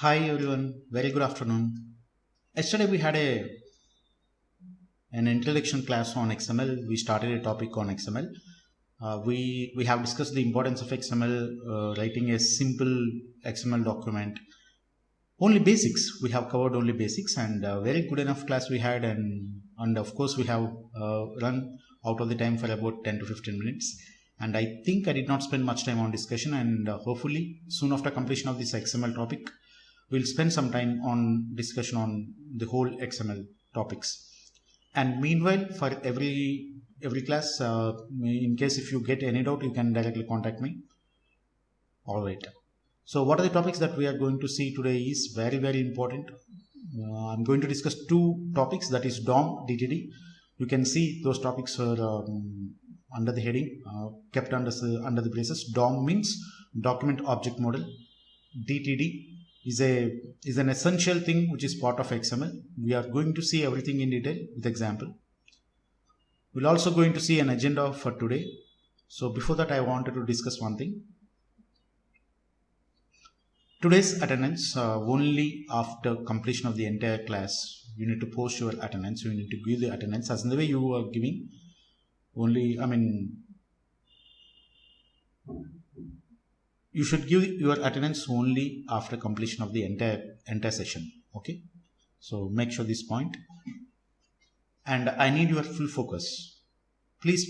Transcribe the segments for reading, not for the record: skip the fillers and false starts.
Hi everyone, very good afternoon. Yesterday we had an introduction class on XML. We started a topic on XML. We have discussed the importance of XML, writing a simple XML document. Only basics we have covered, only basics, and very good enough class we had, and of course we have run out of the time for about 10 to 15 minutes. And I think I did not spend much time on discussion, and hopefully soon after completion of this XML topic we'll spend some time on discussion on the whole XML topics. And meanwhile, for every class, in case if you get any doubt, you can directly contact me. All right. So, what are the topics that we are going to see today is very important. I'm going to discuss two topics, that is DOM, DTD. You can see those topics are under the heading, kept under the braces. DOM means document object model. DTD is an essential thing which is part of XML. We are going to see everything in detail with example. We'll also going to see an agenda for today. So before that, I wanted to discuss one thing. Today's attendance, only after completion of the entire class, you need to post your attendance. You need to give the attendance as in the way you are giving. Only, you should give your attendance only after completion of the entire session. Okay, so make sure this point, and I need your full focus. Please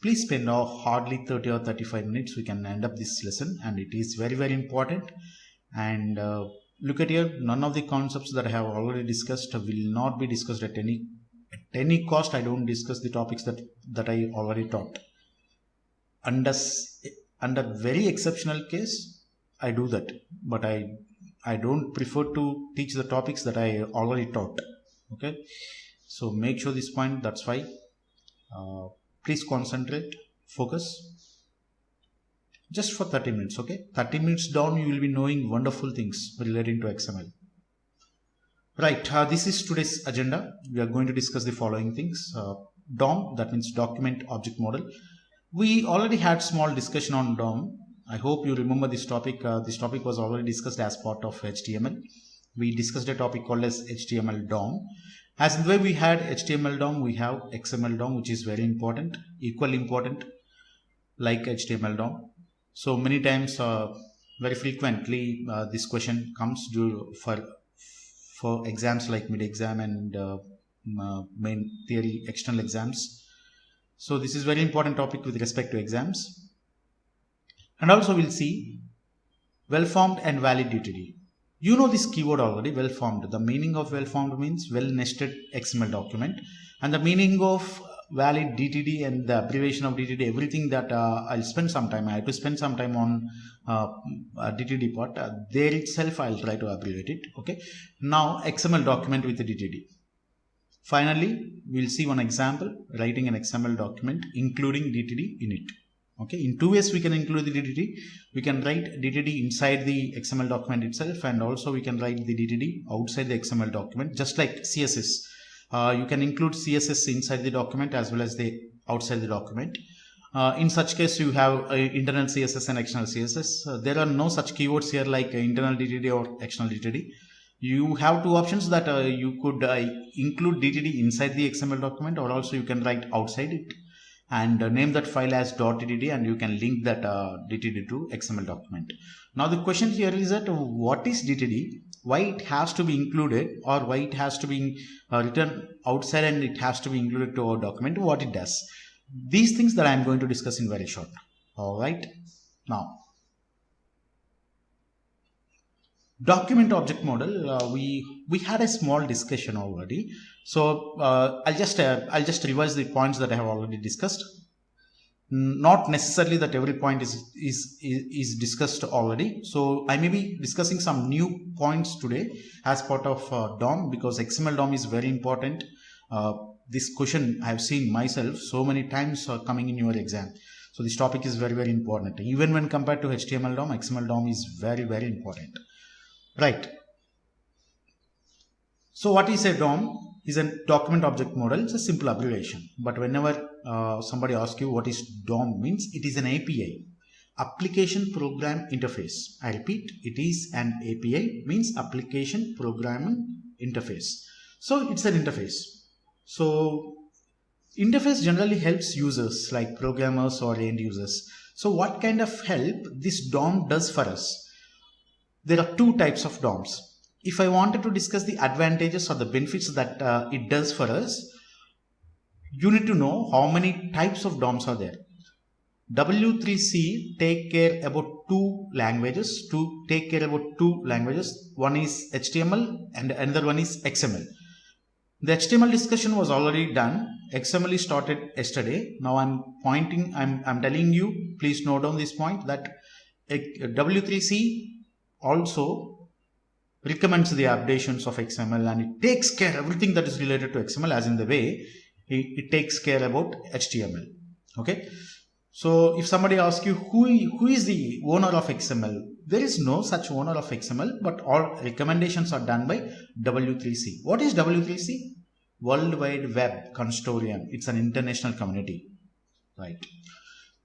spend hardly 30 or 35 minutes. We can end up this lesson, and it is very important. And look at here, none of the concepts that I have already discussed will not be discussed at any cost. I don't discuss the topics that I already taught. Under very exceptional case, I do that, but I don't prefer to teach the topics that I already taught. Okay, so make sure this point. That's why please concentrate, focus just for 30 minutes. Okay, 30 minutes down you will be knowing wonderful things relating to XML. Right, this is today's agenda. We are going to discuss the following things. DOM, that means document object model. We already had small discussion on DOM. I hope you remember this topic. This topic was already discussed as part of HTML. We discussed a topic called as HTML DOM. As in the way we had HTML DOM, we have XML DOM, which is very important, equally important like HTML DOM. So many times, very frequently, this question comes due for exams like mid-exam and main theory external exams. So this is very important topic with respect to exams. And also we'll see well-formed and valid DTD. You know this keyword already, well-formed. The meaning of well-formed means well-nested XML document, and the meaning of valid DTD and the abbreviation of DTD, everything that I'll spend some time. I have to spend some time on DTD part. There itself I'll try to abbreviate it. Okay. Now XML document with the DTD. Finally, we'll see one example, writing an XML document including DTD in it. Okay, in two ways we can include the DTD. We can write DTD inside the XML document itself, and also we can write the DTD outside the XML document, just like CSS. You can include CSS inside the document as well as the outside the document. In such case, you have internal CSS and external CSS. There are no such keywords here like internal DTD or external DTD. You have two options that you could include DTD inside the XML document, or also you can write outside it and name that file as .ddd, and you can link that DTD to XML document. Now the question here is that what is DTD, why it has to be included, or why it has to be written outside and it has to be included to our document, what it does. These things that I am going to discuss in very short. All right, now document object model, we had a small discussion already, so I'll just revise the points that I have already discussed. Not necessarily that every point is discussed already, so I may be discussing some new points today as part of DOM, because XML DOM is very important. This question I have seen myself so many times coming in your exam, so this topic is very important. Even when compared to HTML DOM, XML DOM is very important. Right. So what is a DOM? Is a document object model. It's a simple abbreviation. But whenever somebody asks you what is DOM means, it is an API. application program interface. I repeat, it is an API, means application programming interface. So it's an interface. So interface generally helps users like programmers or end users. So what kind of help this DOM does for us? There are two types of DOMs. If I wanted to discuss the advantages or the benefits that it does for us, you need to know how many types of DOMs are there. W3C take care about two languages. One is HTML and another one is XML. The HTML discussion was already done. XML started yesterday. Now I'm telling you, please note down this point, that W3C also recommends the updations of XML, and it takes care everything that is related to XML, as in the way it takes care about HTML. Okay. So if somebody asks you who is the owner of XML, there is no such owner of XML, but all recommendations are done by W3C. What is W3C? World Wide Web Consortium. It's an international community, right?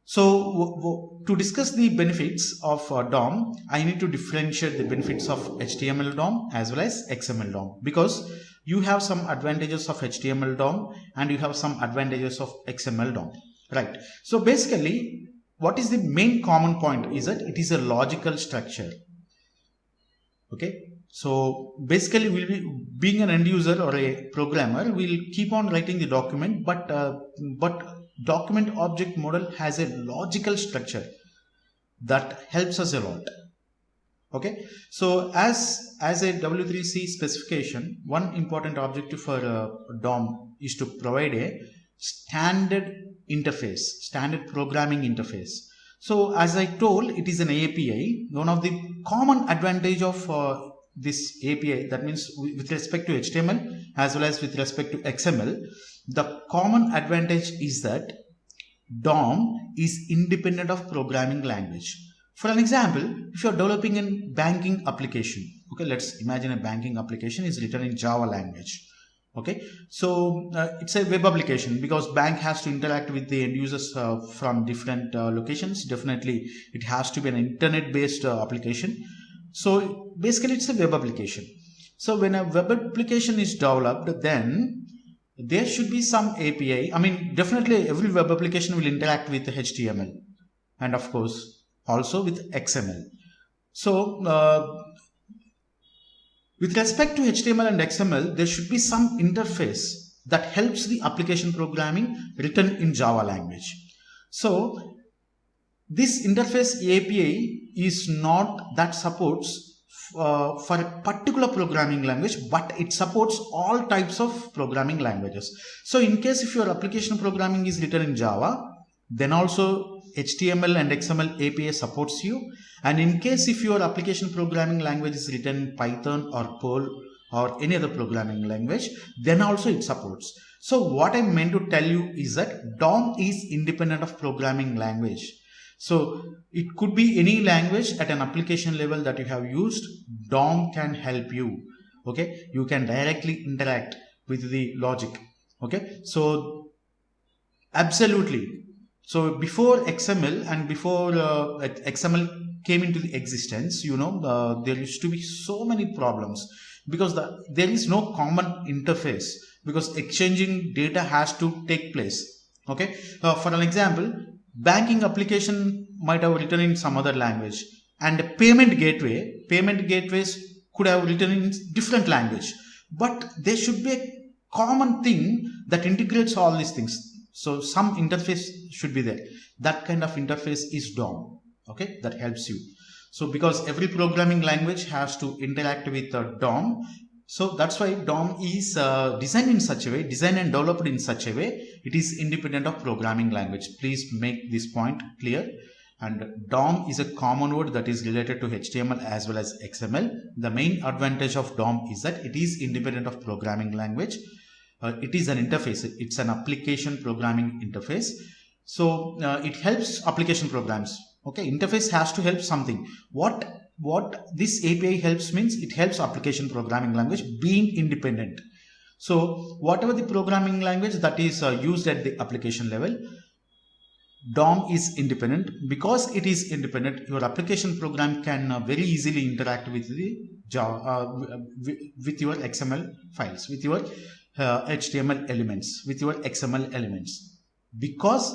So to discuss the benefits of DOM, I need to differentiate the benefits of HTML DOM as well as XML DOM, because you have some advantages of HTML DOM and you have some advantages of XML DOM. Right. So basically, what is the main common point is that it is a logical structure. Okay. So basically, we'll be being an end user or a programmer, we'll keep on writing the document, but document object model has a logical structure that helps us a lot. Okay. So as a W3C specification, one important objective for DOM is to provide a standard programming interface. So as I told, it is an API. One of the common advantage of this API, that means with respect to HTML as well as with respect to XML, the common advantage is that DOM is independent of programming language. For an example, if you are developing a banking application, okay, let's imagine a banking application is written in Java language. Okay, so it's a web application because bank has to interact with the end users from different locations. Definitely, it has to be an internet-based application. So basically, it's a web application. So when a web application is developed, then there should be some API. I mean, definitely every web application will interact with HTML and of course also with XML. So with respect to HTML and XML, there should be some interface that helps the application programming written in Java language. So this interface API is not that supports for a particular programming language, but it supports all types of programming languages. So in case if your application programming is written in Java, then also HTML and XML API supports you. And in case if your application programming language is written in Python or Perl or any other programming language, then also it supports. So what I meant to tell you is that DOM is independent of programming language. So it could be any language at an application level that you have used. DOM can help you. Okay, you can directly interact with the logic. Okay, so absolutely. So before XML and before XML came into the existence, there used to be so many problems because there is no common interface, because exchanging data has to take place. Okay, for an example, banking application might have written in some other language, and payment gateways could have written in different language, but there should be a common thing that integrates all these things. So some interface should be there. That kind of interface is DOM. Okay, that helps you. So because every programming language has to interact with DOM, so that's why DOM is designed and developed in such a way, it is independent of programming language. Please make this point clear. And DOM is a common word that is related to HTML as well as XML. The main advantage of DOM is that it is independent of programming language. It is an interface. It's an application programming interface. So it helps application programs. Okay, interface has to help something. What this API helps means it helps application programming language being independent. So whatever the programming language that is used at the application level, DOM is independent. Because it is independent, your application program can very easily interact with the Java, with your XML files, with your HTML elements, with your XML elements, because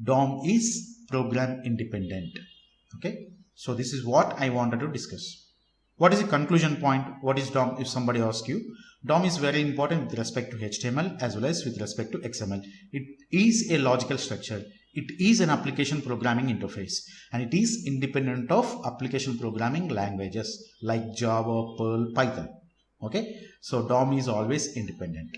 DOM is program independent. Okay, so this is what I wanted to discuss. What is the conclusion point? What is DOM? If somebody asks you, DOM is very important with respect to HTML as well as with respect to XML. It is a logical structure. It is an application programming interface, and it is independent of application programming languages like Java, Perl, Python. Okay, so DOM is always independent.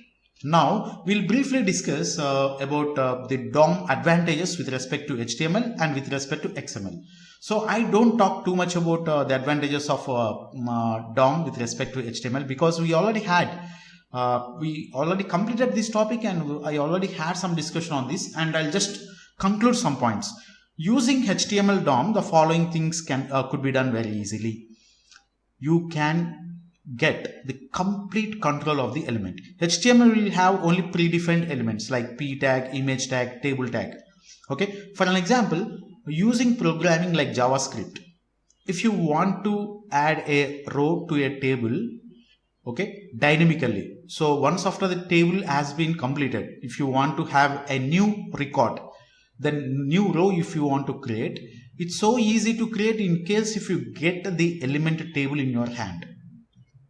Now we'll briefly discuss about the DOM advantages with respect to HTML and with respect to XML. So I don't talk too much about the advantages of DOM with respect to HTML, because we already completed this topic, and I already had some discussion on this, and I'll just conclude some points. Using HTML DOM, the following things could be done very easily. You can get the complete control of the element. HTML will have only predefined elements like p tag, image tag, table tag. Okay, for an example, using programming like JavaScript, if you want to add a row to a table, okay, dynamically, so once after the table has been completed, if you want to have a new record, then new row if you want to create, it's so easy to create in case if you get the element table in your hand.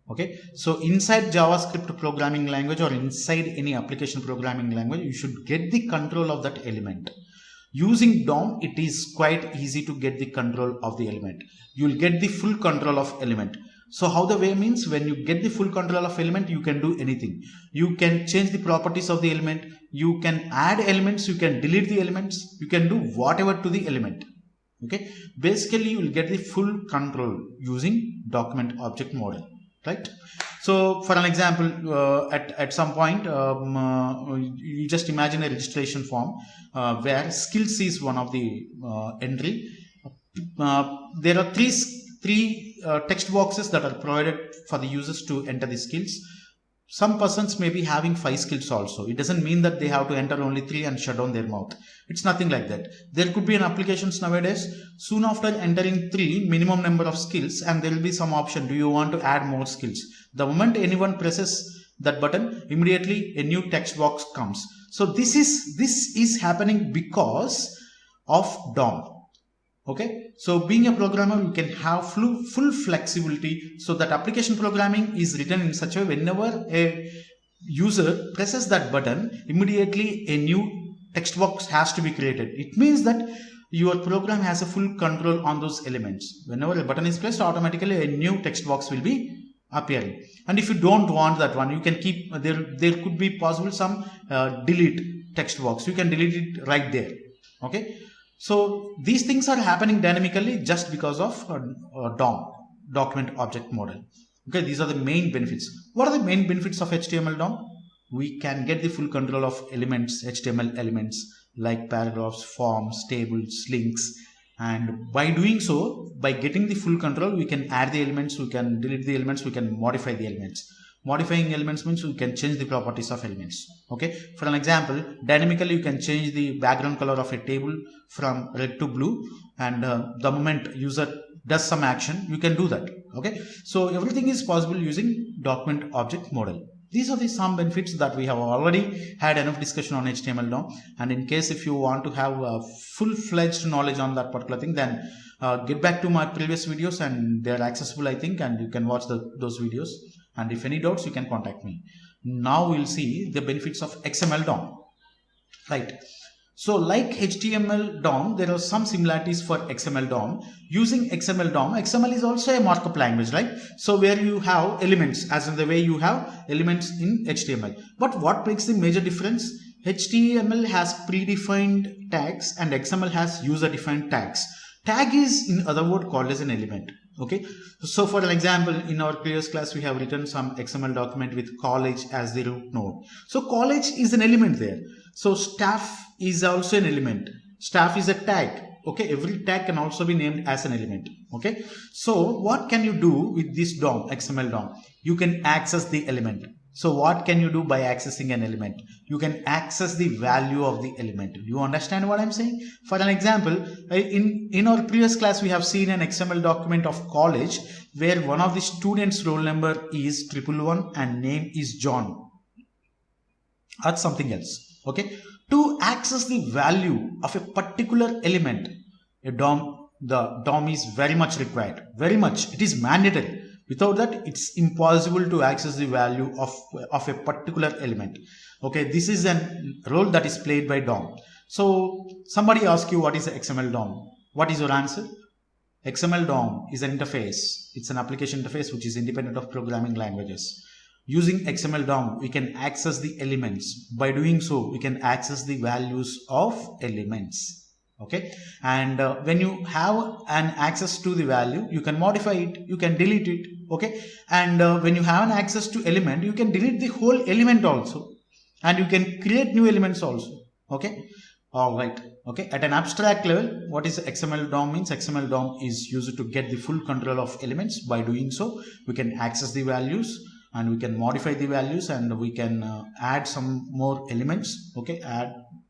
Okay, so inside JavaScript programming language or inside any application programming language, you should get the control of that element. Using DOM, it is quite easy to get the control of the element. You will get the full control of element. So how the way means, when you get the full control of element, you can do anything. You can change the properties of the element. You can add elements. You can delete the elements. You can do whatever to the element. Okay, basically you will get the full control using document object model. Right. So for an example, at some point, you just imagine a registration form where skills is one of the entry. There are three text boxes that are provided for the users to enter the skills. Some persons may be having 5 skills also. It doesn't mean that they have to enter only 3 and shut down their mouth. It's nothing like that. There could be an applications nowadays, soon after entering 3 minimum number of skills, and there will be some option, do you want to add more skills? The moment anyone presses that button, immediately a new text box comes. So this is happening because of DOM. Okay, so being a programmer, you can have full flexibility, so that application programming is written in such a way, whenever a user presses that button, immediately a new text box has to be created. It means that your program has a full control on those elements. Whenever a button is pressed, automatically a new text box will be appearing. And if you don't want that one, you can keep, there could be possible some delete text box. You can delete it right there. Okay. So these things are happening dynamically just because of DOM, document object model. Okay, these are the main benefits. What are the main benefits of HTML DOM? We can get the full control of elements, HTML elements like paragraphs, forms, tables, links, and by doing so, by getting the full control, we can add the elements, we can delete the elements, we can modify the elements. Modifying elements means we can change the properties of elements. Okay, for an example, dynamically you can change the background color of a table from red to blue, and the moment user does some action, you can do that. Okay, so everything is possible using document object model. These are the some benefits that we have already had enough discussion on HTML DOM, and in case if you want to have full-fledged knowledge on that particular thing, then get back to my previous videos, and they are accessible, I think, and you can watch those videos. And if any doubts, you can contact me. Now we'll see the benefits of XML DOM. Right. So like HTML DOM, there are some similarities for XML DOM. Using XML DOM, XML is also a markup language, right? So where you have elements, as in the way you have elements in HTML. But what makes the major difference? HTML has predefined tags and XML has user-defined tags. Tag is, in other words, called as an element. Okay, so for an example, in our previous class, we have written some XML document with college as the root node. So college is an element there. So staff is also an element. Staff is a tag. Okay, every tag can also be named as an element. Okay, so what can you do with this DOM, XML DOM? You can access the element. So what can you do by accessing an element? You can access the value of the element. Do you understand what I'm saying? For an example, in our previous class, we have seen an XML document of college where one of the students' roll number is 111 and name is John. That's something else. Okay. To access the value of a particular element, the DOM is very much required. Very much. It is mandatory. Without that, it's impossible to access the value of a particular element. Okay, this is a role that is played by DOM. So somebody asks you what is XML DOM. What is your answer? XML DOM is an interface. It's an application interface which is independent of programming languages. Using XML DOM, we can access the elements. By doing so, we can access the values of elements. Okay, and when you have an access to the value, you can modify it, you can delete it. Okay, and when you have an access to element, you can delete the whole element also, and you can create new elements also. Okay, all right. Okay, at an abstract level, what is XML DOM means? XML DOM is used to get the full control of elements. By doing so, we can access the values and we can modify the values, and we can add some more elements. Okay,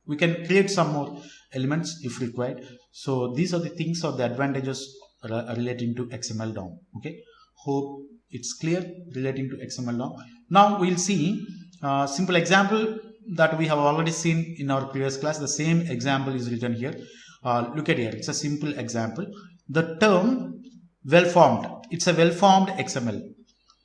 we can create some more elements if required. So these are the things or the advantages relating to XML DOM. Okay, hope it's clear relating to XML DOM. Now we'll see a simple example that we have already seen in our previous class. The same example is written here. Look at here, it's a simple example. The term well formed, it's a well formed XML.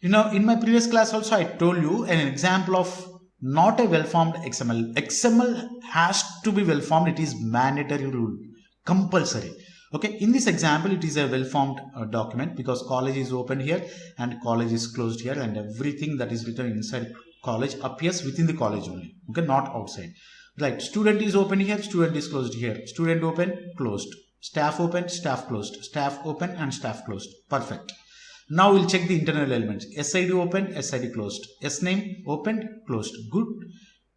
You know, in my previous class also I told you an example of not a well-formed XML. XML has to be well-formed. It is mandatory rule, compulsory. Okay, in this example, it is a well-formed document because college is open here and college is closed here, and everything that is written inside college appears within the college only. Okay, not outside. Right, student is open here, student is closed here. Student open, closed. Staff open, staff closed. Staff open and staff closed. Perfect. Now we'll check the internal elements. SID open, SID closed. SName opened, closed. Good.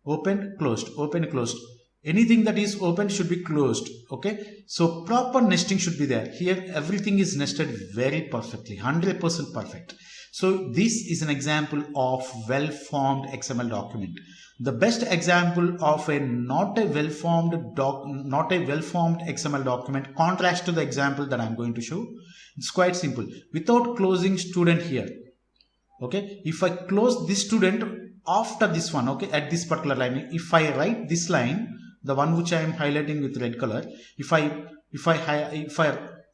Open, closed. Open, closed. Anything that is open should be closed. Okay. So proper nesting should be there. Here everything is nested very perfectly. 100% perfect. So this is an example of well-formed XML document. The best example of a not a well-formed XML document contrast to the example that I'm going to show. It's quite simple. Without closing student here, okay, if I close this student after this one, okay, at this particular line, if I write this line, the one which I am highlighting with red color, if I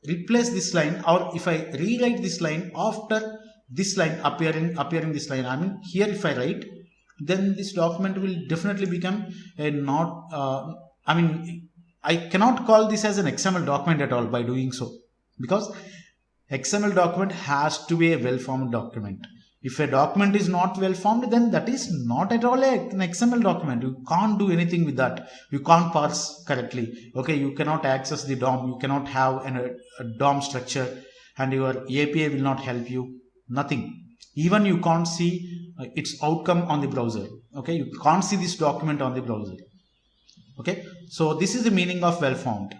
replace this line, or if I rewrite this line after this line appearing this line, I mean here if I write, then this document will definitely become a not, I mean, I cannot call this as an XML document at all by doing so, because XML document has to be a well-formed document. If a document is not well-formed, then that is not at all an XML document. You can't do anything with that. You can't parse correctly. Okay, you cannot access the DOM. You cannot have a DOM structure, and your API will not help you. Nothing. Even you can't see its outcome on the browser. Okay, you can't see this document on the browser. Okay, so this is the meaning of well-formed.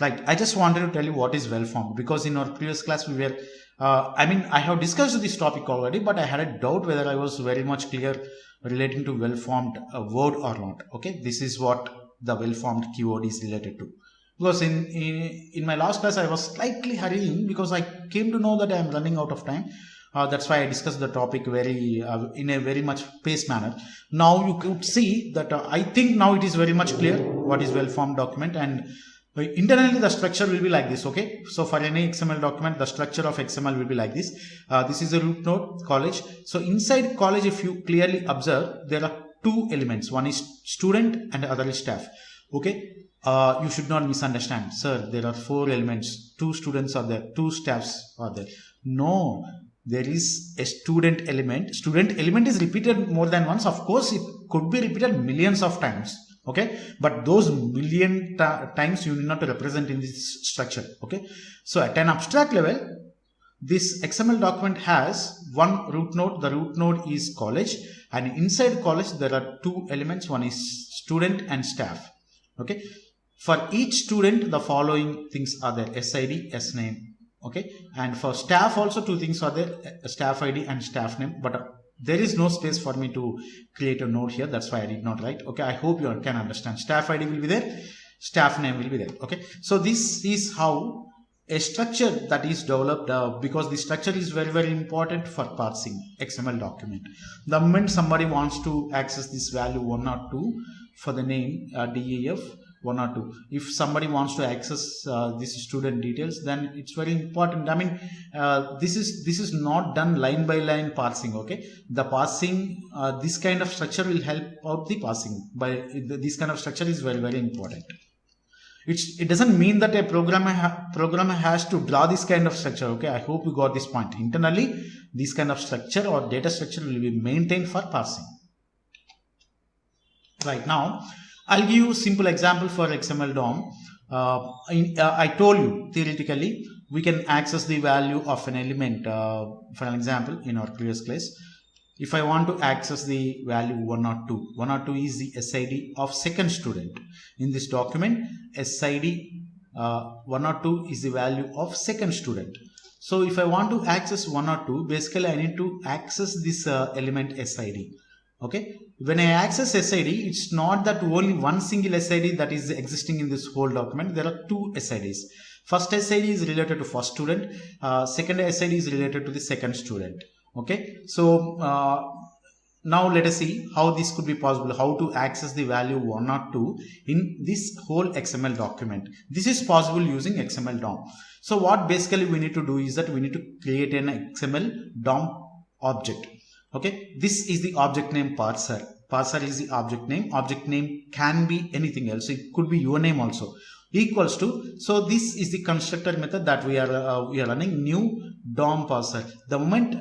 Right, I just wanted to tell you what is well-formed, because in our previous class we were, I have discussed this topic already, but I had a doubt whether I was very much clear relating to well-formed word or not. Okay, this is what the well-formed keyword is related to. Because in my last class I was slightly hurrying because I came to know that I am running out of time. That's why I discussed the topic in a very much pace manner. Now you could see that I think now it is very much clear what is well-formed document, and internally the structure will be like this. Okay, so for any XML document, the structure of XML will be like this. This is a root node, college. So inside college, if you clearly observe, there are two elements. One is student and the other is staff. Okay, you should not misunderstand, sir. There are 4 elements. 2 students are there, 2 staffs are there. No, there is a student element. Student element is repeated more than once. Of course, it could be repeated millions of times. Okay, but those million times you need not to represent in this structure. Okay, so at an abstract level, this XML document has one root node. The root node is college, and inside college there are 2 elements. One is student and staff. Okay, for each student the following things are there: SID, SName. Okay, and for staff also 2 things are there: staff ID and staff name. But there is no space for me to create a node here. That's why I did not write. Okay, I hope you can understand. Staff ID will be there, staff name will be there. Okay, so this is how a structure that is developed because the structure is very important for parsing XML document. The moment somebody wants to access this value 1 or 2 for the name DEF 1 or 2, if somebody wants to access this student details, then it's very important. I mean, this is not done line by line parsing. Okay, the parsing, this kind of structure will help out the parsing. By this kind of structure is very important. It doesn't mean that a programmer has to draw this kind of structure. Okay, I hope you got this point. Internally, this kind of structure or data structure will be maintained for parsing. Right now, I'll give you a simple example for XML DOM. I told you theoretically we can access the value of an element. For an example, in our previous class, if I want to access the value 1 or 2, 1 or 2 is the SID of second student. In this document, SID 1 or 2 is the value of second student. So if I want to access 1 or 2, basically I need to access this element SID. Okay, when I access SID, it's not that only one single SID that is existing in this whole document. There are two SIDs. First SID is related to first student, second SID is related to the second student. Okay, so now let us see how this could be possible, how to access the value 1 or 2 in this whole XML document. This is possible using XML DOM. So what basically we need to do is that we need to create an XML DOM object. Okay, this is the object name parser. Parser is the object name. Object name can be anything else. It could be your name also. Equals to, so this is the constructor method that we are running, new DOM parser. The moment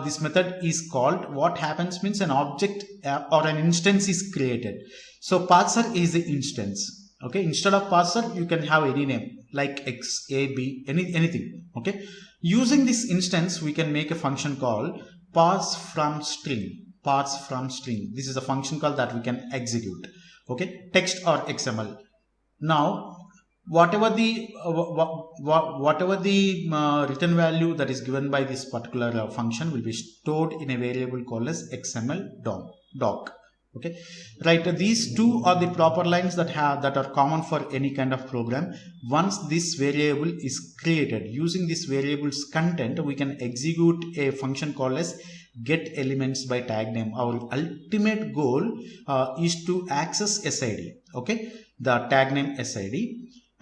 this method is called, what happens means an object or an instance is created. So parser is the instance. Okay, instead of parser you can have any name like X, A, B, anything. Okay, using this instance we can make a function called parse from string. Parse from string. This is a function call that we can execute. Okay, text or XML. Now, whatever the written value that is given by this particular function will be stored in a variable called as XML doc. Okay, right. These two are the proper lines that are common for any kind of program. Once this variable is created, using this variable's content, we can execute a function called as get elements by tag name. Our ultimate goal is to access SID. Okay, the tag name SID.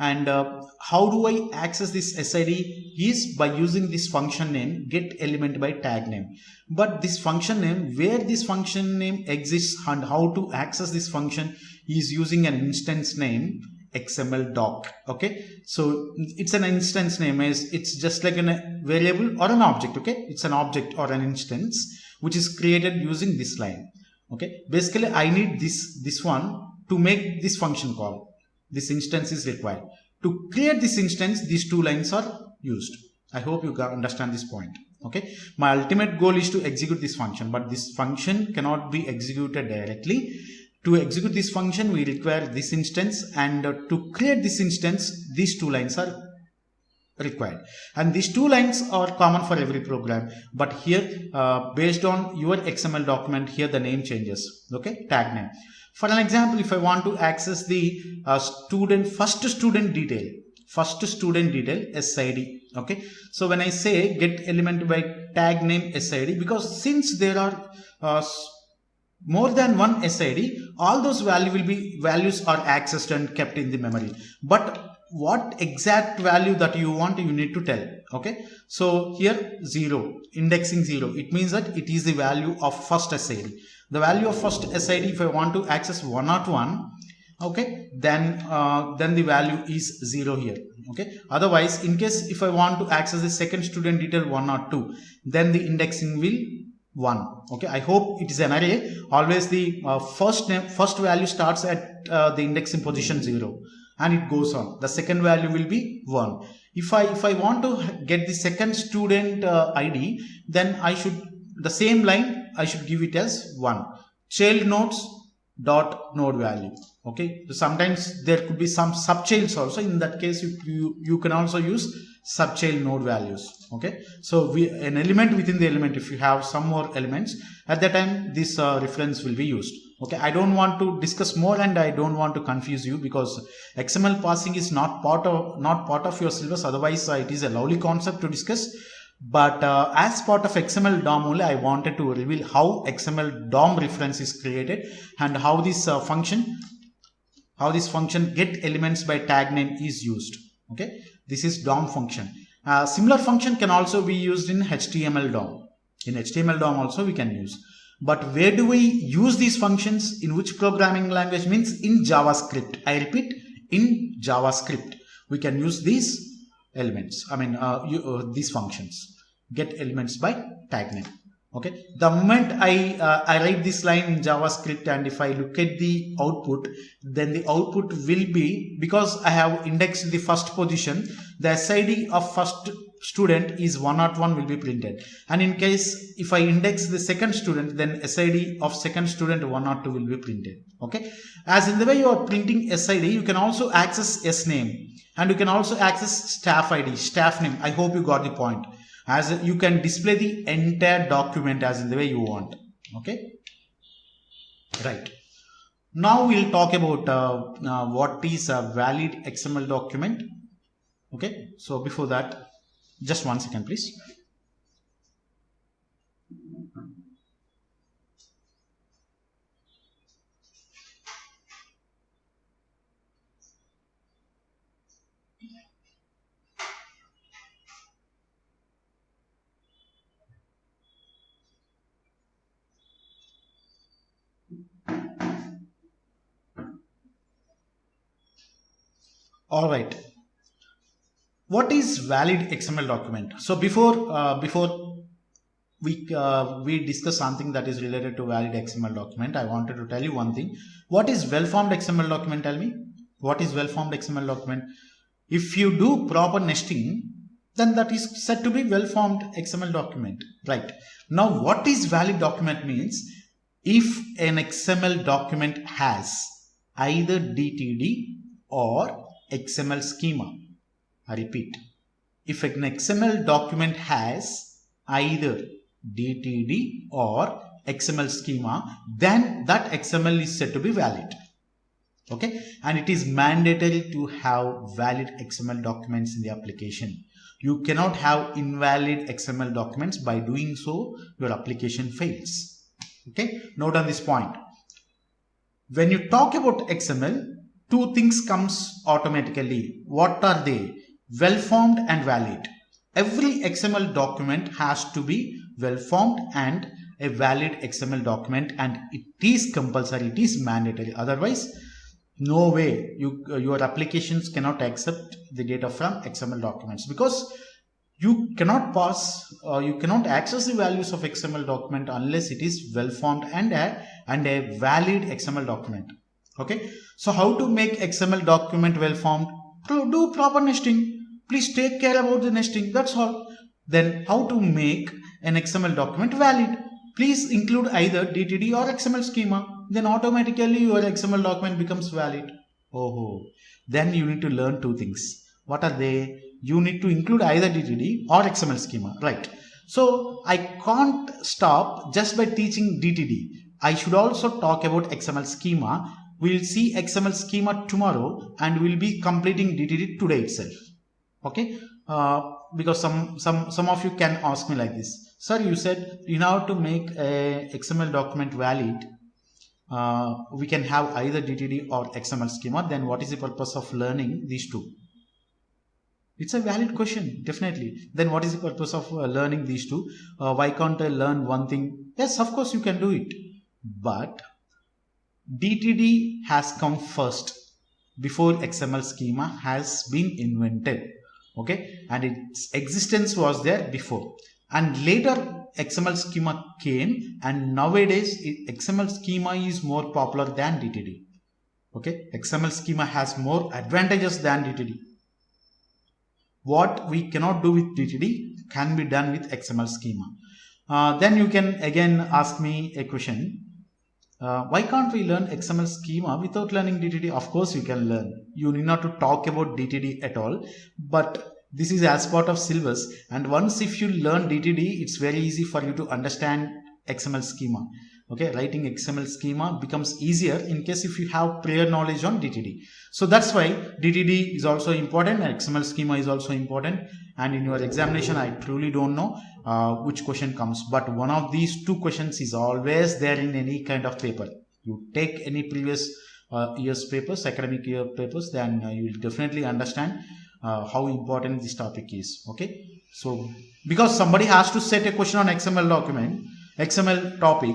And how do I access this SID is by using this function name get element by tag name. But this function name, where this function name exists and how to access this function is using an instance name XML doc. Okay, so it's an instance name, it's just like a variable or an object. Okay, it's an object or an instance which is created using this line. Okay, basically I need this one to make this function call. This instance is required. To create this instance, these two lines are used. I hope you understand this point. Okay, my ultimate goal is to execute this function, but this function cannot be executed directly. To execute this function, we require this instance, and to create this instance, these two lines are required. And these two lines are common for every program, but here based on your XML document, here the name changes. Okay, tag name. For an example, if I want to access the first student detail SID. Okay, so when I say get element by tag name SID, because since there are more than one SID, all those values are accessed and kept in the memory. But what exact value that you want, you need to tell. Okay, so here 0, indexing 0, it means that it is the value of first SID. The value of first SID, if I want to access 101, okay, then the value is 0 here. Okay, otherwise in case if I want to access the second student detail 1 or 2, then the indexing will 1. Okay, I hope it is an array. Always the first value starts at the indexing position 0 and it goes on. The second value will be 1. If I want to get the second student ID, then I should, the same line I should give it as 1. Child nodes dot node value. Okay, so sometimes there could be some subchilds also. In that case, you can also use subchild node values. Okay, so an element within the element, if you have some more elements, at that time this reference will be used. Okay, I don't want to discuss more and I don't want to confuse you, because XML parsing is not part of your syllabus. Otherwise it is a lovely concept to discuss, but as part of XML DOM only, I wanted to reveal how XML DOM reference is created and how this function get elements by tag name is used. Okay, this is DOM function. Similar function can also be used in HTML DOM. In HTML DOM also we can use. But where do we use these functions? In which programming language? Means in JavaScript. I repeat, in JavaScript we can use these elements. I mean these functions get elements by tag name. Okay, the moment I write this line in JavaScript, and if I look at the output, then the output will be, because I have indexed the first position, the SID of first student is 101 will be printed, and in case if I index the second student, then SID of second student 102 will be printed. Okay, as in the way you are printing SID, you can also access S name, and you can also access staff ID, staff name. I hope you got the point. As you can display the entire document as in the way you want. Okay, right. Now we'll talk about what is a valid XML document. Okay, so before that, just 1 second please. All right. What is valid XML document? So before we discuss something that is related to valid XML document, I wanted to tell you one thing. What is well-formed XML document? Tell me. What is well-formed XML document? If you do proper nesting, then that is said to be well-formed XML document. Right. Now, what is valid document means? If an XML document has either DTD or XML schema. I repeat, if an XML document has either DTD or XML schema, then that XML is said to be valid. Okay, and it is mandatory to have valid XML documents in the application. You cannot have invalid XML documents. By doing so, your application fails. Okay, note on this point. When you talk about XML, two things comes automatically. What are they? Well-formed and valid. Every XML document has to be well-formed and a valid XML document, and it is compulsory, it is mandatory. Otherwise, no way your applications cannot accept the data from XML documents, because you cannot pass you cannot access the values of XML document unless it is well-formed and a valid XML document. Okay, so how to make XML document well-formed? Do proper nesting. Please take care about the nesting. That's all. Then how to make an XML document valid? Please include either DTD or XML schema. Then automatically your XML document becomes valid. Oh, then you need to learn two things. What are they? You need to include either DTD or XML schema, right? So I can't stop just by teaching DTD. I should also talk about XML schema. We'll see XML schema tomorrow and we'll be completing DTD today itself. Okay, because some of you can ask me like this, sir, you said in order to make a XML document valid, we can have either DTD or XML schema. Then what is the purpose of learning these two? It's a valid question, definitely. Then what is the purpose of learning these two? Why can't I learn one thing? Yes, of course you can do it, but DTD has come first before XML schema has been invented. Okay, and its existence was there before, and later XML schema came, and nowadays XML schema is more popular than DTD. Okay, XML schema has more advantages than DTD. What we cannot do with DTD can be done with XML schema. Then you can again ask me a question. Why can't we learn XML schema without learning DTD? Of course you can learn. You need not to talk about DTD at all. But This is as part of syllabus, and once if you learn DTD, it's very easy for you to understand XML schema. Okay, writing XML schema becomes easier in case if you have prior knowledge on DTD. So that's why DTD is also important and XML schema is also important. And in your examination, I truly don't know which question comes, but one of these two questions is always there in any kind of paper. You take any previous year's papers, academic year papers, then you will definitely understand how important this topic is. Okay, so because somebody has to set a question on XML document, XML topic,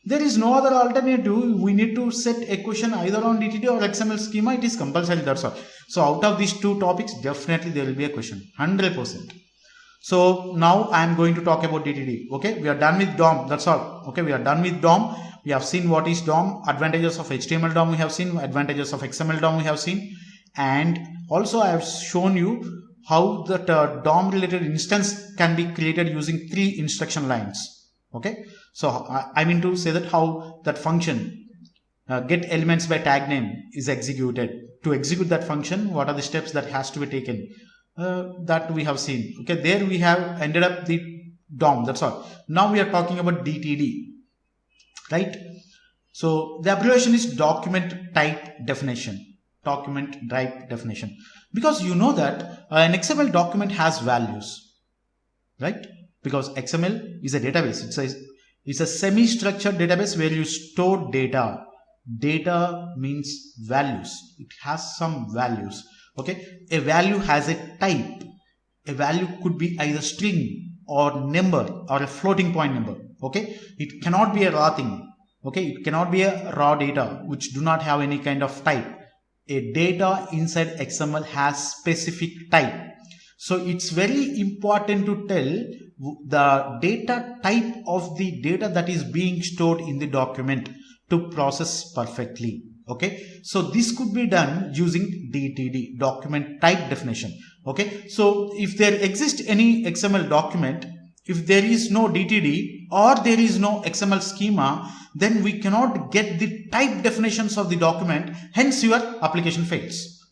there is no other alternative. We need to set a question either on DTD or XML schema. It is compulsory, that's all. So out of these two topics, definitely there will be a question, 100%. So now I am going to talk about DTD. Okay, we are done with DOM, that's all. Okay, we are done with DOM. We have seen what is DOM, advantages of HTML DOM we have seen, advantages of XML DOM we have seen, and also I have shown you how that DOM related instance can be created using 3 instruction lines. Okay, so I mean to say that how that function get elements by tag name is executed. To execute that function, what are the steps that has to be taken, that we have seen. Okay, there we have ended up the DOM, that's all. Now we are talking about DTD, right? So the abbreviation is document type definition. Document type definition, because you know that an XML document has values, right? Because XML is a database. It's a semi-structured database where you store data. Data means values. It has some values. Okay, a value has a type. A value could be either string or number or a floating point number. Okay, it cannot be a raw thing. Okay, it cannot be a raw data which do not have any kind of type. A data inside XML has specific type. So it's very important to tell the data type of the data that is being stored in the document to process perfectly. Okay, so this could be done using DTD, document type definition. Okay, so if there exists any XML document, if there is no DTD or there is no XML schema, then we cannot get the type definitions of the document, hence your application fails.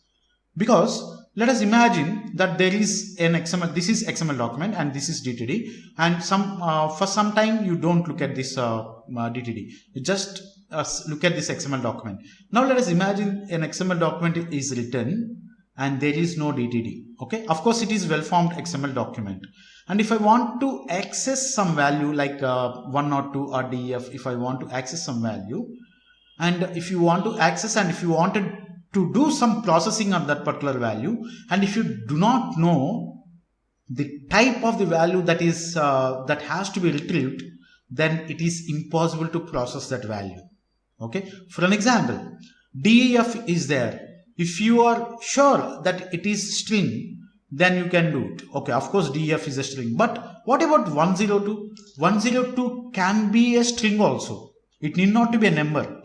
Because let us imagine that there is an XML, this is XML document and this is DTD, and for some time you don't look at this DTD, you just look at this XML document. Now let us imagine an XML document is written and there is no DTD. Okay, of course it is well formed XML document, and if I want to access some value like 1 or 2 or DEF, if I want to access some value, and if you want to access and if you wanted to do some processing of that particular value, and if you do not know the type of the value that is that has to be retrieved, then it is impossible to process that value. Okay, for an example, DEF is there. If you are sure that it is string, then you can do it. Okay, of course DEF is a string, but what about 102? 102 can be a string also. It need not to be a number.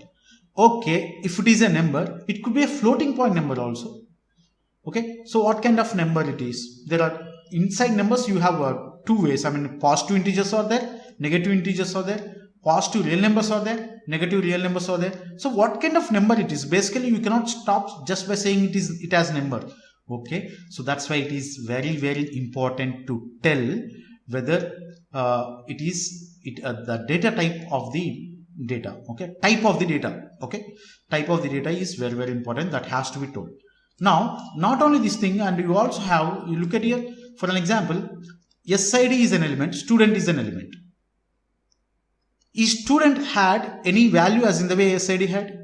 Okay, if it is a number, it could be a floating point number also. Okay, so what kind of number it is? There are inside numbers, you have 2 ways. I mean, positive integers are there, negative integers are there, positive real numbers are there, negative real numbers are there. So what kind of number it is? Basically, you cannot stop just by saying it has number. Okay, so that's why it is very, very important to tell whether the data type of the data. Okay, type of the data. Okay, type of the data is very, very important. That has to be told. Now, not only this thing, and you also have, you look at here for an example, SID is an element, student is an element. Is student had any value as in the way SID had?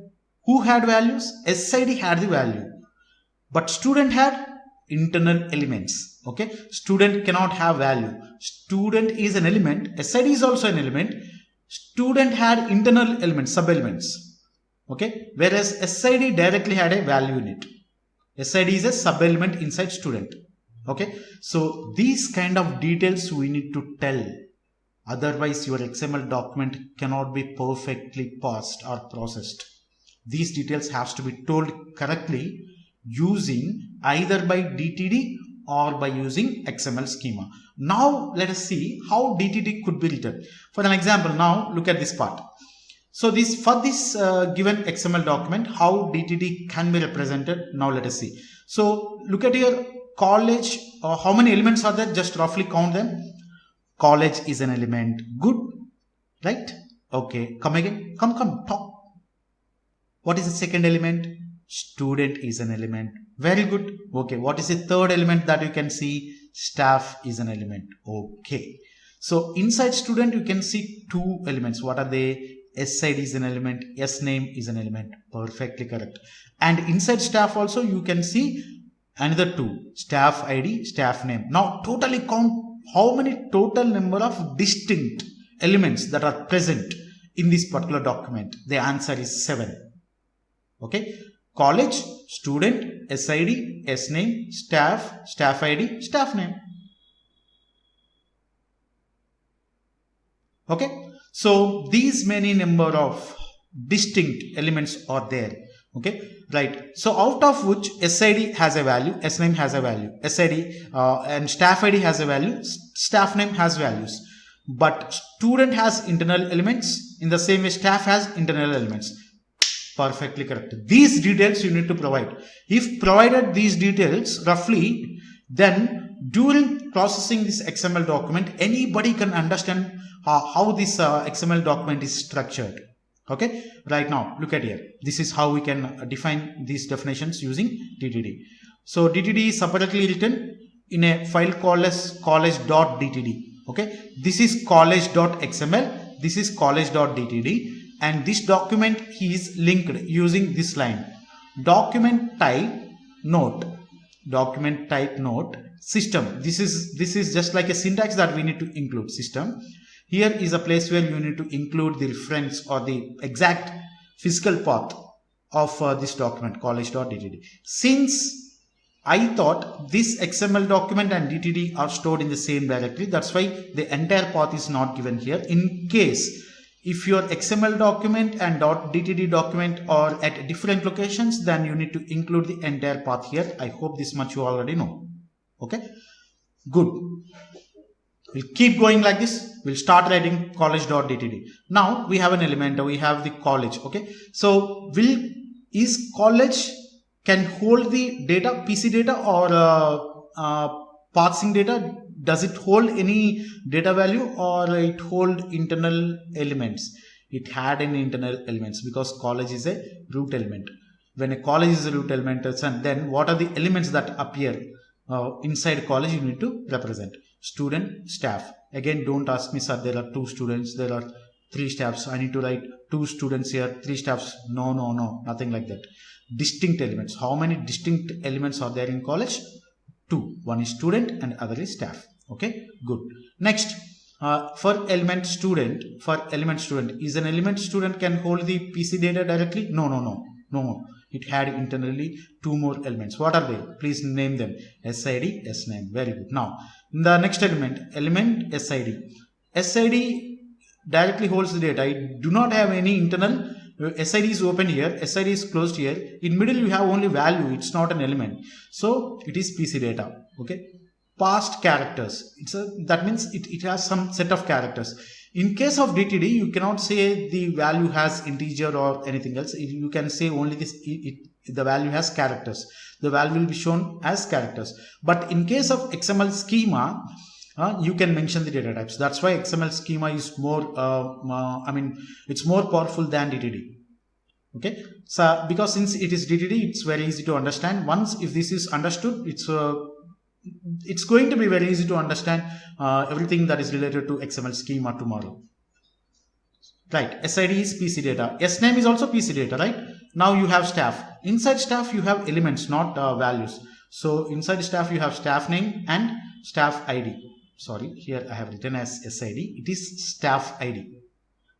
Who had values? SID had the value, but student had internal elements. Okay, student cannot have value. Student is an element, SID is also an element. Student had internal elements, sub elements. Okay, whereas SID directly had a value in it. SID is a sub element inside student. Okay, so these kind of details we need to tell. Otherwise, your XML document cannot be perfectly parsed or processed. These details have to be told correctly using either by DTD or by using XML schema. Now let us see how DTD could be written. For an example, now look at this part. So for this given XML document, how DTD can be represented. Now let us see. So look at here, college, how many elements are there? Just roughly count them. College is an element. Good, right? Okay, come again. Come, talk. What is the second element? Student is an element. Very good. Okay, what is the third element that you can see? Staff is an element. Okay. So inside student, you can see two elements. What are they? SID is an element. SName is an element. Perfectly correct. And inside staff also, you can see another two. Staff ID, staff name. Now totally count how many total number of distinct elements that are present in this particular document. The answer is 7. Okay. College, student, SID, SName, staff, staff ID, staff name. Okay. So these many number of distinct elements are there. Okay. Right. So out of which SID has a value, SName has a value, SID and staff ID has a value, staff name has values. But student has internal elements, in the same way staff has internal elements. Perfectly correct. These details you need to provide. If provided these details roughly, then during processing this XML document, anybody can understand how this XML document is structured. Okay. Right now, look at here. This is how we can define these definitions using DTD. So DTD is separately written in a file called as college.dtd. Okay. This is college.xml. This is college.dtd. And this document is linked using this line. Document type note. Document type note. System. This is just like a syntax that we need to include. System. Here is a place where you need to include the reference or the exact physical path of this document, college.dtd. Since I thought this XML document and DTD are stored in the same directory, that's why the entire path is not given here. In case if your XML document and .dtd document are at different locations, then you need to include the entire path here. I hope this much you already know. Okay, good. We'll keep going like this. We'll start writing college.dtd. Now we have an element. We have the college. Okay, so is college can hold the data, PC data or parsing data? Does it hold any data value or it hold internal elements? It had any internal elements because college is a root element. When a college is a root element, and then what are the elements that appear inside college you need to represent? Student, staff. Again, don't ask me, sir, there are 2 students, there are 3 staffs. I need to write 2 students here, 3 staffs. No, nothing like that. Distinct elements. How many distinct elements are there in college? 2. One is student and other is staff. Okay, good. Next, for element student, is an element student can hold the PC data directly? No. It had internally 2 more elements. What are they? Please name them. SID, SName. Very good. Now, the next element SID. SID directly holds the data. It do not have any internal. SID is open here, SID is closed here. In middle you have only value, it's not an element. So it is PC data. Okay. Past characters. That means it has some set of characters. In case of DTD, you cannot say the value has integer or anything else. You can say only this. The value has characters. The value will be shown as characters. But in case of XML schema, you can mention the data types. That's why XML schema is more, it's more powerful than DTD. Okay. So because since it is DTD, it's very easy to understand. Once if this is understood, it's going to be very easy to understand everything that is related to XML schema tomorrow. Right. SID is PC data. SName is also PC data, right? Now you have staff. Inside staff, you have elements, not values. So inside staff, you have staff name and staff ID. Sorry, here I have written as SID. It is staff ID.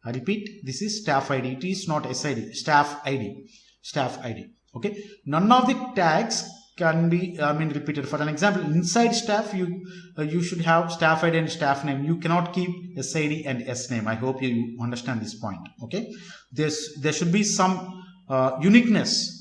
I repeat, this is staff ID. It is not SID. Staff ID. Staff ID. Okay. None of the tags can be repeated. For an example, inside staff you should have staff ID and staff name. You cannot keep SID and SName. I hope you understand this point. Okay. There should be some uniqueness.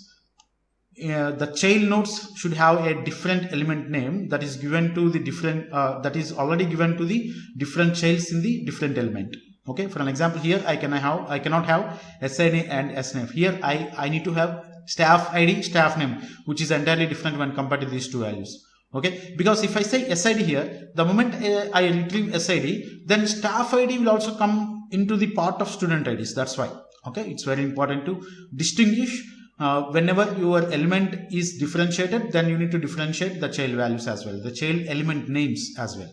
The child nodes should have a different element name that is given to the different that is already given to the different childs in the different element. Okay. For an example, here I cannot have SID and SName. Here I need to have staff ID, staff name, which is entirely different when compared to these 2 values. Okay, because if I say SID here, the moment I retrieve SID, then staff ID will also come into the part of student IDs. That's why. Okay, it's very important to distinguish. Whenever your element is differentiated, then you need to differentiate the child values as well, the child element names as well.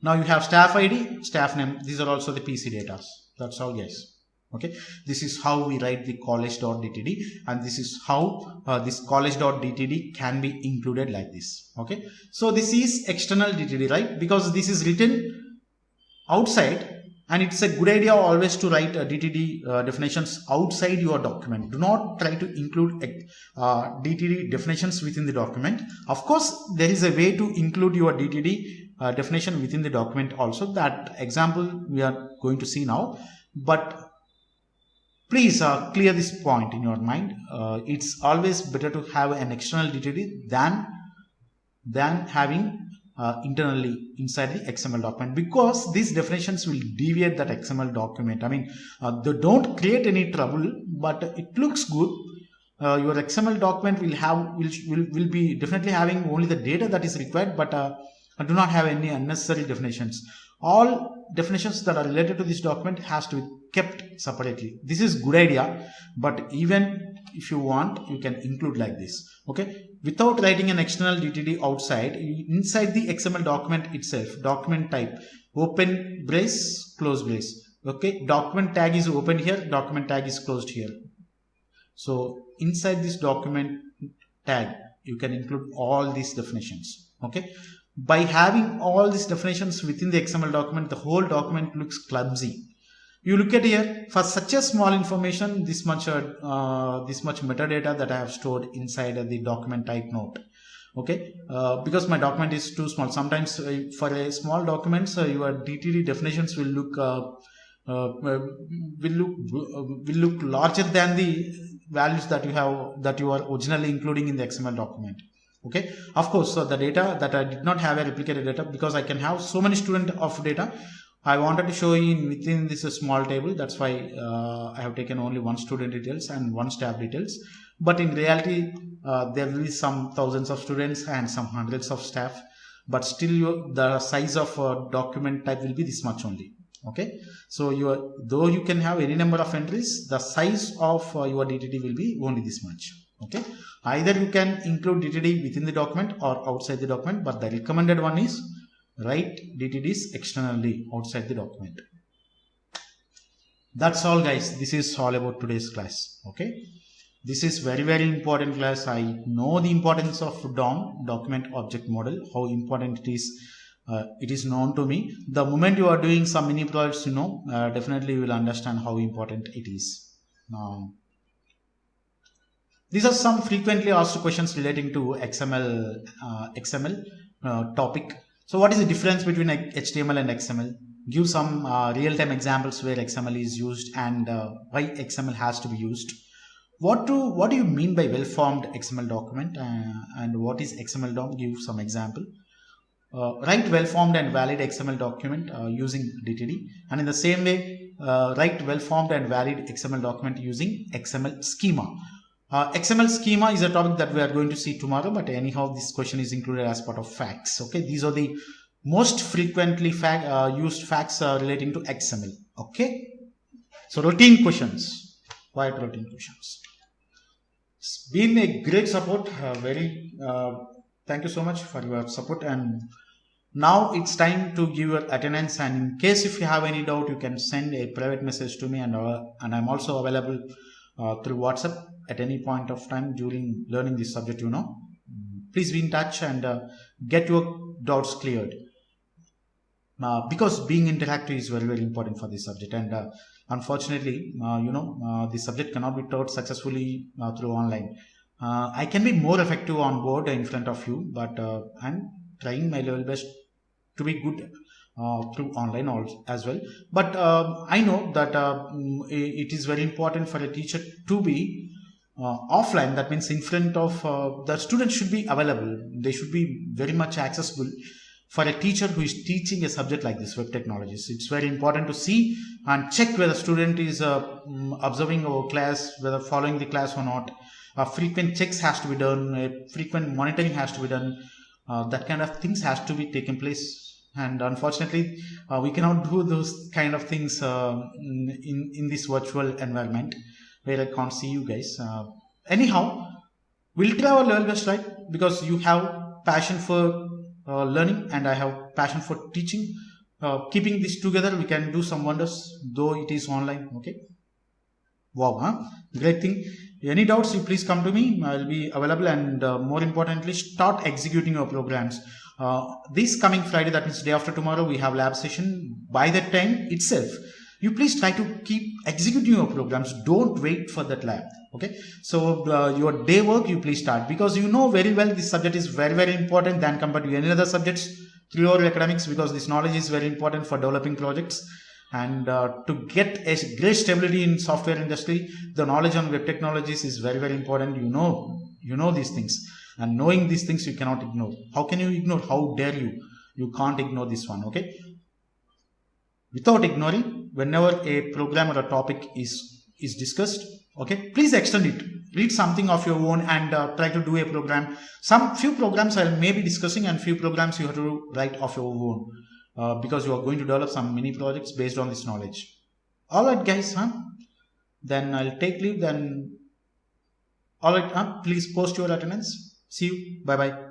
Now you have staff ID, staff name. These are also the PC data. That's all, guys. Okay, this is how we write the college.dtd, and this is how this college.dtd can be included like this. Okay, so this is external DTD, right? Because this is written outside, and it's a good idea always to write DTD definitions outside your document. Do not try to include DTD definitions within the document. Of course, there is a way to include your DTD definition within the document also. That example we are going to see now, but please clear this point in your mind. It's always better to have an external DTD than having internally inside the XML document, because these definitions will deviate that XML document. I mean, they don't create any trouble, but it looks good. Your XML document will be definitely having only the data that is required, but do not have any unnecessary definitions. All definitions that are related to this document has to be kept separately. This is good idea, but even if you want, you can include like this. Okay, without writing an external DTD outside, inside the XML document itself, document type, open brace, close brace. Okay, document tag is open here, document tag is closed here. So inside this document tag, you can include all these definitions. Okay, by having all these definitions within the XML document, the whole document looks clumsy. You look at here, for such a small information, this much metadata that I have stored inside the document type note. Okay, because my document is too small. Sometimes for a small document, your DTD definitions will look larger than the values that you are originally including in the XML document. Okay, of course, so the data that I did not have a replicated data, because I can have so many student of data, I wanted to show you within this small table. That's why I have taken only one student details and one staff details. But in reality, there will be some thousands of students and some hundreds of staff. But still, the size of document type will be this much only. Okay, so though you can have any number of entries, the size of your DTD will be only this much. Okay, either you can include DTD within the document or outside the document, but the recommended one is write DTDs externally outside the document. That's all, guys. This is all about today's class. Okay, this is very, very important class. I know the importance of DOM, document object model, how important it is. It is known to me. The moment you are doing some mini projects, definitely you will understand how important it is. These are some frequently asked questions relating to XML topic. So what is the difference between HTML and XML? Give some real-time examples where XML is used and why XML has to be used. What do you mean by well-formed XML document and what is XML DOM? Give some example. Write well-formed and valid XML document using DTD, and in the same way, write well-formed and valid XML document using XML schema. XML schema is a topic that we are going to see tomorrow, but anyhow, this question is included as part of facts. Okay, these are the most frequently used facts relating to XML. Okay, so routine questions, quiet routine questions. It's been a great support. Thank you so much for your support, and now it's time to give your attendance. And in case if you have any doubt, you can send a private message to me, and I'm also available through WhatsApp at any point of time during learning this subject. Please be in touch and get your doubts cleared, because being interactive is very, very important for this subject. And unfortunately, this subject cannot be taught successfully through online. I can be more effective on board in front of you, but I'm trying my level best to be good through online also as well. But I know that it is very important for a teacher to be offline. That means in front of the students should be available. They should be very much accessible for a teacher who is teaching a subject like this, web technologies. It's very important to see and check whether the student is observing our class, whether following the class or not. Frequent checks has to be done, frequent monitoring has to be done. that kind of things has to be taken place, and unfortunately we cannot do those kind of things in this virtual environment where I can't see you guys. Anyhow, we'll try our level best, right? Because you have passion for learning and I have passion for teaching. Keeping this together, we can do some wonders, though it is online. Okay. Wow, huh? Great thing. Any doubts, you please come to me. I'll be available, and more importantly, start executing your programs. This coming Friday, that means day after tomorrow, we have lab session. By that time itself, you please try to keep executing your programs. Don't wait for that lab. Okay. So your day work, you please start, because you know very well this subject is very, very important than compared to any other subjects through your academics, because this knowledge is very important for developing projects. And to get a great stability in software industry, the knowledge on web technologies is very, very important. You know these things, and knowing these things you cannot ignore. How can you ignore? How dare you? You can't ignore this one. Okay. Without ignoring, whenever a program or a topic is discussed, okay, please extend it. Read something of your own and try to do a program. Some few programs I may be discussing, and few programs you have to write of your own. Because you are going to develop some mini projects based on this knowledge. All right, guys, huh? Then I'll take leave. Then, all right, huh? Please post your attendance. See you. Bye bye.